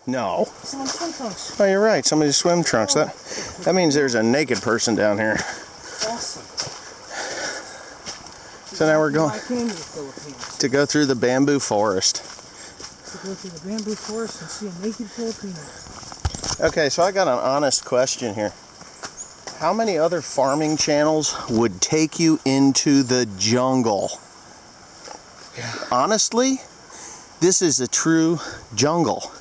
No. Someone's swim trunks. Oh, you're right. Somebody's swim trunks. That means there's a naked person down here. Awesome. So now we're going I came to the Philippines. to go through the bamboo forest. To go through the bamboo forest and see a naked Filipino. Okay, so I got an honest question here. How many other farming channels would take you into the jungle? Yeah. Honestly, this is a true jungle.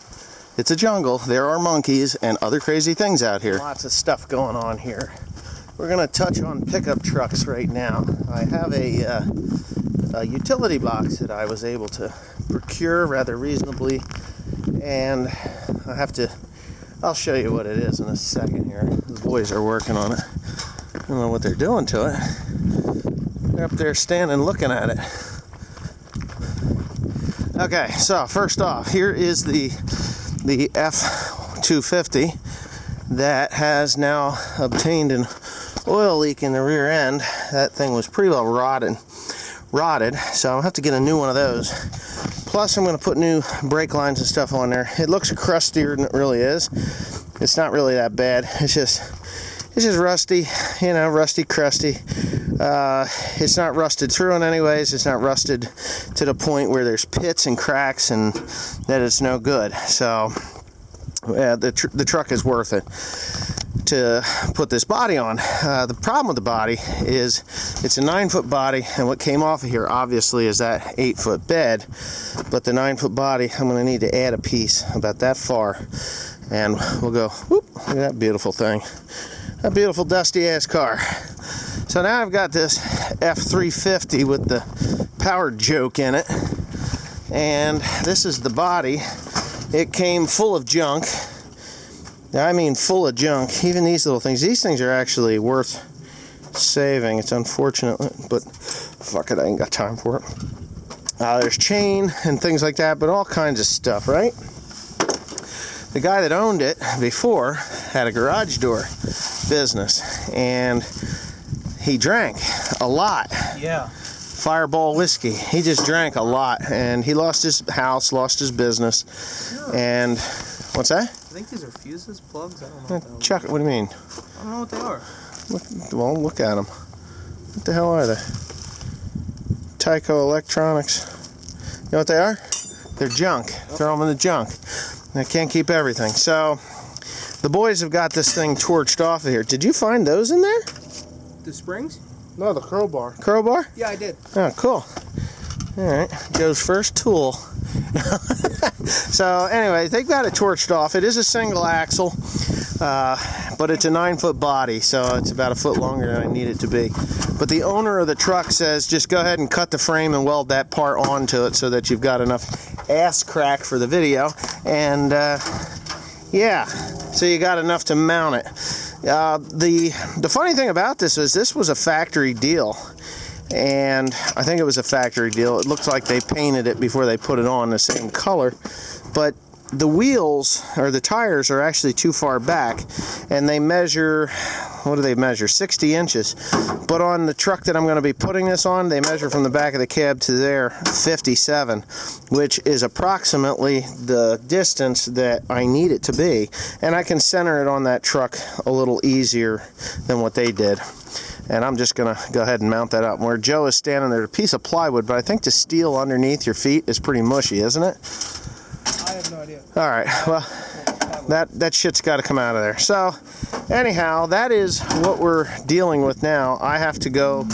It's a jungle. There are monkeys and other crazy things out here. Lots of stuff going on here. We're going to touch on pickup trucks right now. I have a utility box that I was able to procure rather reasonably, and I'll show you what it is in a second here. The boys are working on it. I don't know what they're doing to it. They're up there standing looking at it. Okay, so first off, here is the F250 that has now obtained an oil leak in the rear end. That thing was pretty well rotted, so I'll have to get a new one of those. Plus, I'm going to put new brake lines and stuff on there. It looks crustier than it really is. It's not really that bad. It's just rusty, you know, rusty, crusty. It's not rusted through in any ways. It's not rusted to the point where there's pits and cracks and that it's no good. So, yeah, the truck is worth it to put this body on. The problem with the body is it's a 9-foot body, and what came off of here obviously is that 8-foot bed, but the 9-foot body, I'm going to need to add a piece about that far, and we'll go, whoop, look at that beautiful thing. That beautiful dusty ass car. So now I've got this F350 with the power joke in it, and this is the body. It came full of junk. I mean full of junk. Even these little things. These things are actually worth saving. It's unfortunate, but fuck it, I ain't got time for it. There's chain and things like that, but all kinds of stuff, right? The guy that owned it before had a garage door business, and he drank a lot. Yeah. Fireball whiskey. He just drank a lot, and he lost his house, lost his business. Sure. And what's that? I think these are fuses, plugs. I don't know. Chuck, what do you mean? I don't know what they are. Well, look at them. What the hell are they? Tyco Electronics. You know what they are? They're junk. Throw them in the junk. I can't keep everything. So the boys have got this thing torched off of here. Did you find those in there? The springs? No, the crowbar. Crowbar? Yeah, I did. Oh, cool. All right, Joe's first tool. So anyway, they've got it torched off. It is a single axle, but it's a 9-foot body, so it's about a foot longer than I need it to be. But the owner of the truck says just go ahead and cut the frame and weld that part onto it so that you've got enough ass crack for the video. And yeah, so you got enough to mount it. The funny thing about this is this was a factory deal. And I think it was a factory deal. It looks like they painted it before they put it on the same color. But the wheels, or the tires, are actually too far back. And they measure, what do they measure? 60 inches. But on the truck that I'm going to be putting this on, they measure from the back of the cab to there 57, which is approximately the distance that I need it to be. And I can center it on that truck a little easier than what they did. And I'm just going to go ahead and mount that up. Where Joe is standing there, a piece of plywood, but I think the steel underneath your feet is pretty mushy, isn't it? I have no idea. All right, well, that shit's got to come out of there. So, anyhow, that is what we're dealing with now. I have to go...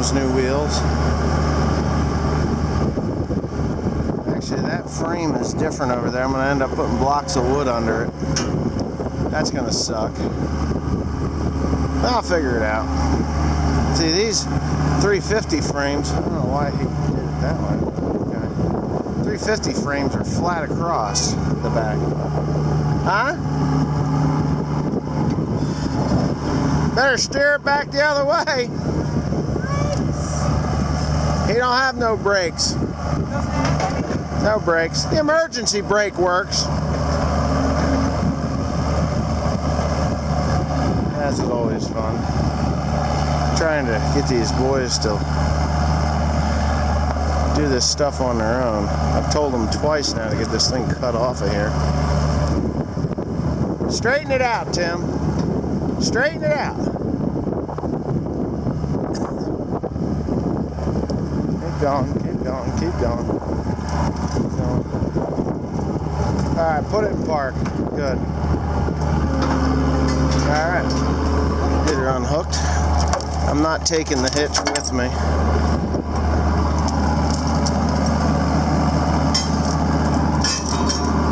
those new wheels. Actually, that frame is different over there. I'm going to end up putting blocks of wood under it. That's going to suck. I'll figure it out. See, these 350 frames, I don't know why he did it that way. Okay. 350 frames are flat across the back. Huh? Better steer it back the other way. He don't have no brakes. No brakes. The emergency brake works. That's always fun. Trying to get these boys to do this stuff on their own. I've told them twice now to get this thing cut off of here. Straighten it out, Tim. Straighten it out. Keep going, keep going, keep going. Keep going. Alright, put it in park. Good. Alright. Get her unhooked. I'm not taking the hitch with me.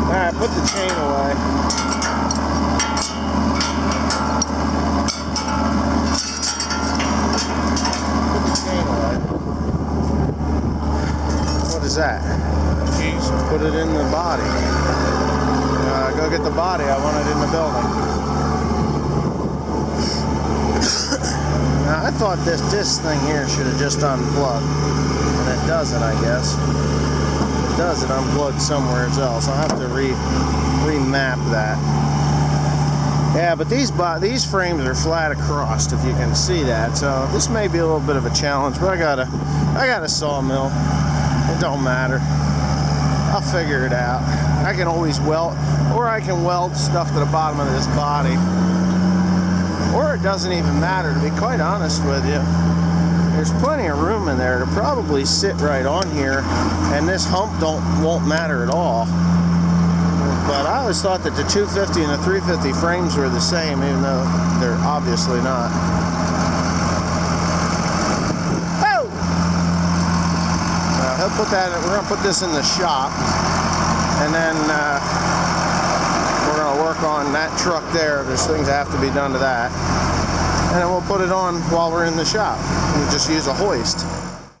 Alright, put the chain away. Put the chain away. What is that? Keys. Put it in the body. Go get the body. I want it in the building. Now, I thought this thing here should have just unplugged, and it doesn't, I guess. It does, it unplugged somewhere else. I'll have to remap that. Yeah, but these frames are flat across, if you can see that. So this may be a little bit of a challenge, but I got a sawmill. It don't matter. I'll figure it out. I can always weld, or I can weld stuff to the bottom of this body. Or it doesn't even matter, to be quite honest with you. There's plenty of room in there to probably sit right on here, and this hump won't matter at all. But I always thought that the 250 and the 350 frames were the same, even though they're obviously not. Oh! He'll put that. We're gonna put this in the shop, and then we're gonna work on that truck there. There's things that have to be done to that. And then we'll put it on while we're in the shop. We'll just use a hoist.